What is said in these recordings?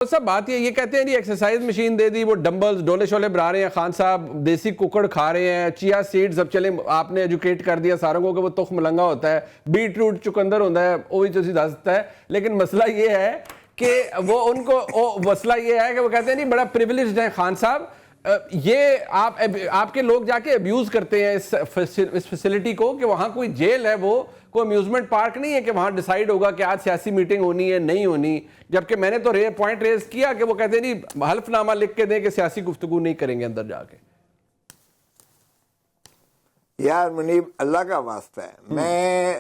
سب بات یہ کہتے ہیں جی ایکسرسائز مشین دے دی, وہ ڈمبلز ڈولے شولے بنا رہے ہیں خان صاحب, دیسی ککڑ کھا رہے ہیں, چیا سیڈز, اب چلیں آپ نے ایجوکیٹ کر دیا ساروں کو کہ وہ تخم ملنگا ہوتا ہے, بیٹ روٹ چکندر ہوتا ہے, وہ بھی تسی دس سکتا ہے. لیکن مسئلہ یہ ہے کہ وہ ان کو مسئلہ یہ ہے کہ وہ کہتے ہیں نہیں بڑا پریویلیجڈ ہے خان صاحب, یہ آپ کے لوگ جا کے ابیوز کرتے ہیں اس فیسلٹی کو کہ وہاں کوئی جیل ہے, وہ کوئی امیوزمنٹ پارک نہیں ہے کہ وہاں ڈیسائیڈ ہوگا کہ آج سیاسی میٹنگ ہونی ہے نہیں ہونی. جبکہ میں نے تو پوائنٹ ریز کیا کہ وہ کہتے ہیں نہیں حلف نامہ لکھ کے دیں کہ سیاسی گفتگو نہیں کریں گے اندر جا کے. یار منیب اللہ کا واسطہ ہے, میں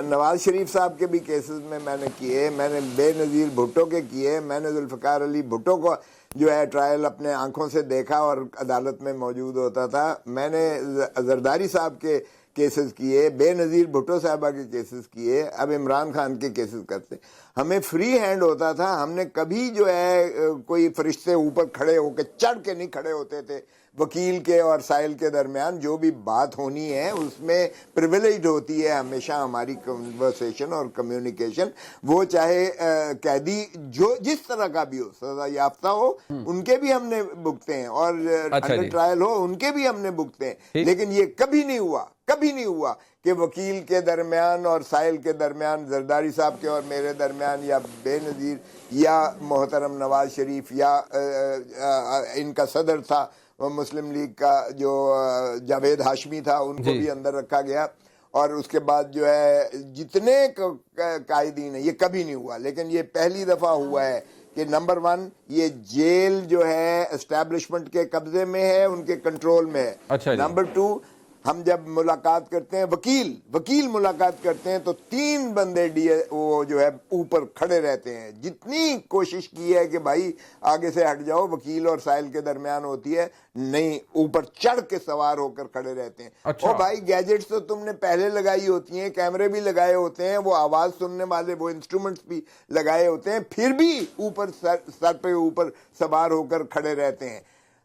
نواز شریف صاحب کے بھی کیسز میں نے کیے, میں نے بے نظیر بھٹو کے کیے, میں نے ذوالفقار علی بھٹو کو جو ہے ٹرائل اپنے آنکھوں سے دیکھا اور عدالت میں موجود ہوتا تھا, میں نے زرداری صاحب کے کیسز کیے, بے نظیر بھٹو صاحبہ کے کیسز کیے, اب عمران خان کے کیسز کرتے. ہمیں فری ہینڈ ہوتا تھا, ہم نے کبھی جو ہے کوئی فرشتے اوپر کھڑے ہو کے چڑھ کے نہیں کھڑے ہوتے تھے. وکیل کے اور سائل کے درمیان جو بھی بات ہونی ہے اس میں پریویلیجڈ ہوتی ہے ہمیشہ ہماری کنورسیشن اور کمیونیکیشن, وہ چاہے قیدی جو جس طرح کا بھی ہو, سزا یافتہ ہو ان کے بھی ہم نے بھگتے ہیں اور انڈر ٹرائل ہو ان کے بھی ہم نے بھگتے ہیں. لیکن یہ کبھی نہیں ہوا کہ وکیل کے درمیان اور سائل کے درمیان, زرداری صاحب کے اور میرے درمیان, یا بے نظیر یا محترم نواز شریف یا ان کا صدر تھا مسلم لیگ کا جو جاوید ہاشمی تھا, ان کو بھی اندر رکھا گیا. اور اس کے بعد جو ہے جتنے قائدین ہیں, یہ کبھی نہیں ہوا. لیکن یہ پہلی دفعہ ہوا ہے کہ نمبر 1 یہ جیل جو ہے اسٹیبلشمنٹ کے قبضے میں ہے, ان کے کنٹرول میں ہے. نمبر 2 ہم جب ملاقات کرتے ہیں, وکیل ملاقات کرتے ہیں تو 3 بندے وہ جو ہے اوپر کھڑے رہتے ہیں. جتنی کوشش کی ہے کہ بھائی آگے سے ہٹ جاؤ, وکیل اور سائل کے درمیان ہوتی ہے, نہیں, اوپر چڑھ کے سوار ہو کر کھڑے رہتے ہیں. او بھائی گیجٹس تو تم نے پہلے لگائی ہوتی ہیں, کیمرے بھی لگائے ہوتے ہیں, وہ آواز سننے والے وہ انسٹرومنٹس بھی لگائے ہوتے ہیں, پھر بھی اوپر سر پہ اوپر سوار ہو کر کھڑے رہتے ہیں.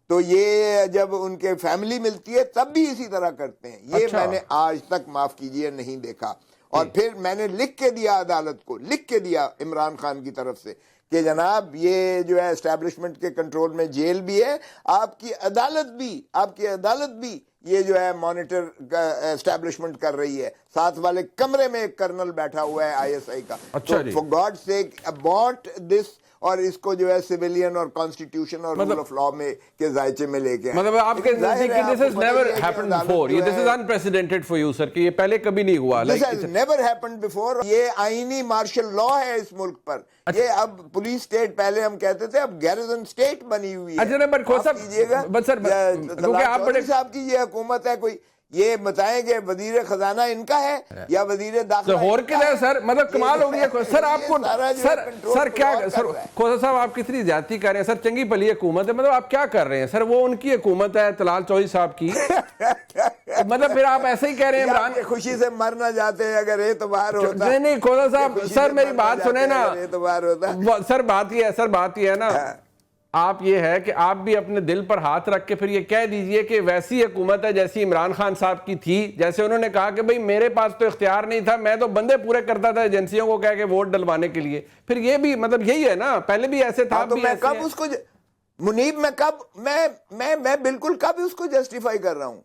تو یہ جب ان کے فیملی ملتی ہے تب بھی اسی طرح کرتے ہیں. یہ میں نے آج تک معاف کیجئے نہیں دیکھا. اور پھر میں نے لکھ کے دیا عدالت کو, لکھ کے دیا عمران خان کی طرف سے کہ جناب یہ جو ہے اسٹیبلشمنٹ کے کنٹرول میں جیل بھی ہے, آپ کی عدالت بھی یہ جو ہے مانیٹر اسٹیبلشمنٹ کر رہی ہے. ساتھ والے کمرے میں ایک کرنل بیٹھا ہوا ہے ISI کا. For God sake about this, اور اس کو جو ہے سویلین اور کانسٹیٹیوشن اور رول آف لا میں کے ذائچے میں لے کے, مطلب آپ کے نزدیک this has never happened before, this is unprecedented for you sir, کہ یہ پہلے کبھی نہیں ہوا. This has never happened before. یہ آئینی مارشل لا ہے اس ملک پر. یہ اب پولیس اسٹیٹ, پہلے ہم کہتے تھے, اب گیرزن اسٹیٹ بنی ہوئی ہے. اچھا بٹ کھوسا کیونکہ آپ بڑے صاحب کی یہ حکومت ہے, کوئی یہ بتائیں کہ وزیر خزانہ ان کا ہے یا وزیر داخلہ ہور کے ہے سر, مطلب کمال ہو گئی ہے سر. آپ کو سر کیا سر کھوسا صاحب آپ کتنی زیادتی کر رہے ہیں سر, چنگی پلی حکومت ہے, مطلب آپ کیا کر رہے ہیں سر, وہ ان کی حکومت ہے طلال چوہدری صاحب کی, مطلب پھر آپ ایسے ہی کہہ رہے ہیں عمران خوشی سے مر نہ جاتے اگر اعتبار ہوتا. نہیں کھوسا صاحب سر میری بات سنیں نا سر, بات یہ ہے نا, آپ یہ ہے کہ آپ بھی اپنے دل پر ہاتھ رکھ کے پھر یہ کہہ دیجئے کہ ویسی حکومت ہے جیسی عمران خان صاحب کی تھی, جیسے انہوں نے کہا کہ بھئی میرے پاس تو اختیار نہیں تھا, میں تو بندے پورے کرتا تھا ایجنسیوں کو کہہ کے ووٹ ڈلوانے کے لیے. پھر یہ بھی مطلب یہی ہے نا, پہلے بھی ایسے تھا. تو میں کب اس کو منیب میں بالکل کب اس کو جسٹیفائی کر رہا ہوں,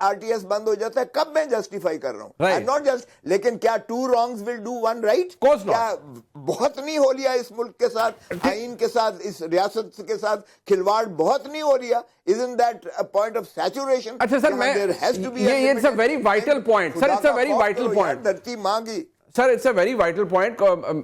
RTS بند ہو جاتا ہے کب میں جسٹیفائی کر رہا ہوں, not just. لیکن کیا 2 wrongs will do 1 right؟ کیا بہت نہیں ہو لیا اس ملک کے ساتھ, آئین کے ساتھ, اس ریاست کے ساتھ کھلواڑ بہت نہیں ہو لیا؟ Isn't that a point of saturation? اچھا سر, یہ it's a very vital point sir, it's a very vital point. دھرتی مانگی sir, it's a very vital point.